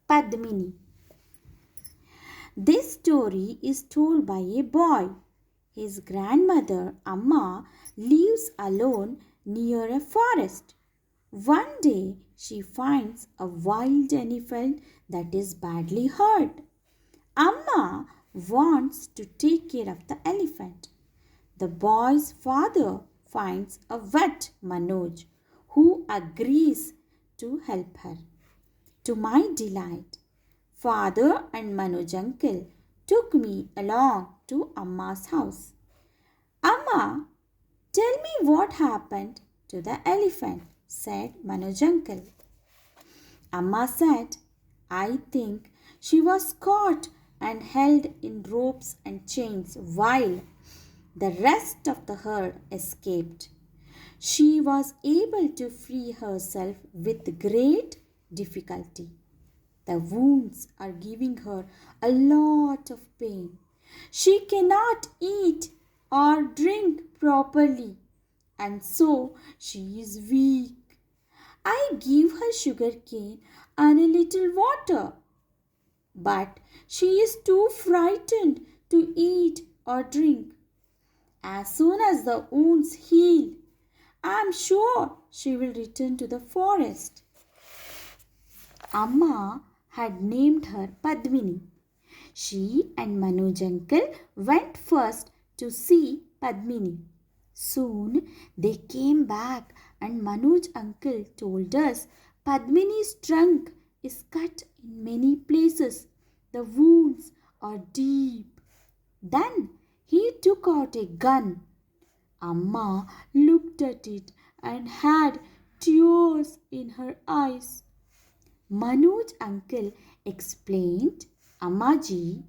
Padmini. This story is told by a boy. His grandmother, Amma, lives alone near a forest. One day, she finds a wild elephant that is badly hurt. Amma wants to take care of the elephant. The boy's father finds a vet, Manoj, who agrees to help her. To my delight, father and Manoj uncle took me along to Amma's house. Amma, tell me what happened to the elephant, said Manoj uncle. Amma said, I think she was caught and held in ropes and chains while the rest of the herd escaped. She was able to free herself with great difficulty. The wounds are giving her a lot of pain. She cannot eat or drink properly, and so she is weak. I give her sugar cane and a little water, but she is too frightened to eat or drink. As soon as the wounds heal, I am sure she will return to the forest. Amma had named her Padmini. She and Manoj uncle went first to see Padmini. Soon they came back and Manoj uncle told us Padmini's trunk is cut in many places. The wounds are deep. Then he took out a gun. Amma looked at it and had tears in her eyes. Manoj uncle explained, Ammaji,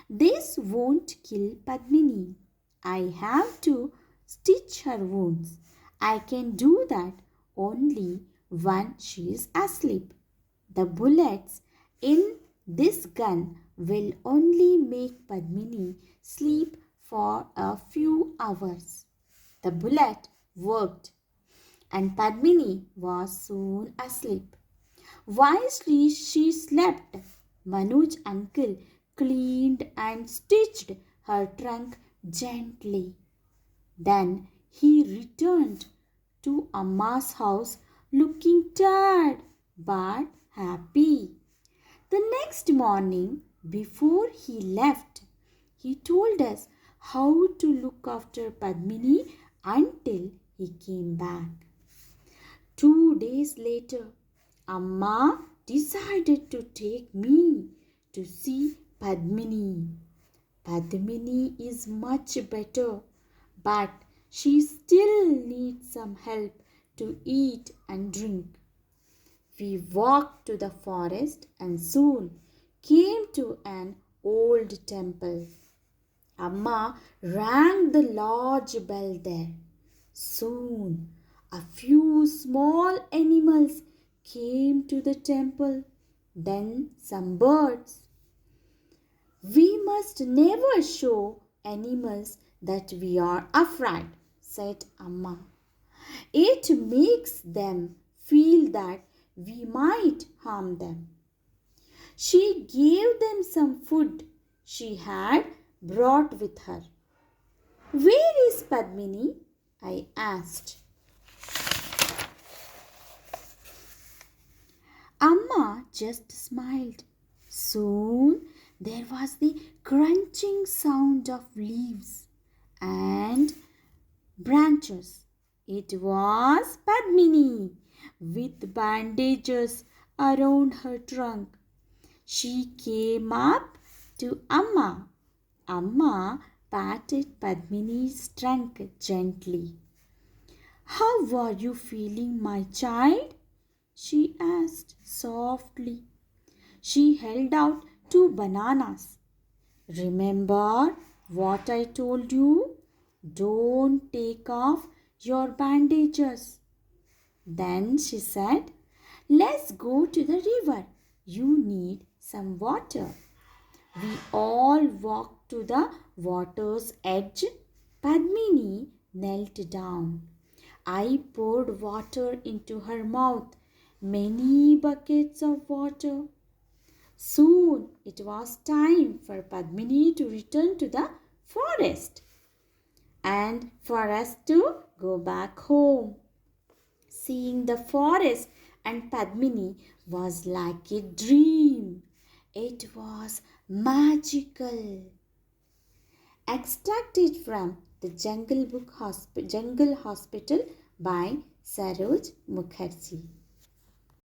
this won't kill Padmini. I have to stitch her wounds. I can do that only when she is asleep. The bullets in this gun will only make Padmini sleep for a few hours. The bullet worked, and Padmini was soon asleep. While she slept, Manoj uncle cleaned and stitched her trunk gently. Then he returned to Amma's house looking tired but happy. The next morning, before he left, he told us how to look after Padmini until he came back. 2 days later, Amma decided to take me to see Padmini. Padmini is much better, but she still needs some help to eat and drink. We walked to the forest and soon came to an old temple. Amma rang the large bell there. Soon a few small animals came to the temple, then some birds. We must never show animals that we are afraid, said Amma. It makes them feel that we might harm them. She gave them some food she had brought with her. Where is Padmini? I asked. Amma just smiled. Soon there was the crunching sound of leaves and branches. It was Padmini with bandages around her trunk. She came up to Amma. Amma patted Padmini's trunk gently. How are you feeling, my child? She asked softly. She held out 2 bananas. Remember what I told you? Don't take off your bandages. Then she said, let's go to the river. You need some water. We all walked to the water's edge. Padmini knelt down. I poured water into her mouth, many buckets of water. Soon it was time for Padmini to return to the forest and for us to go back home. Seeing the forest and Padmini was like a dream. It was magical. Extracted from the Jungle Hospital by Saroj Mukherjee.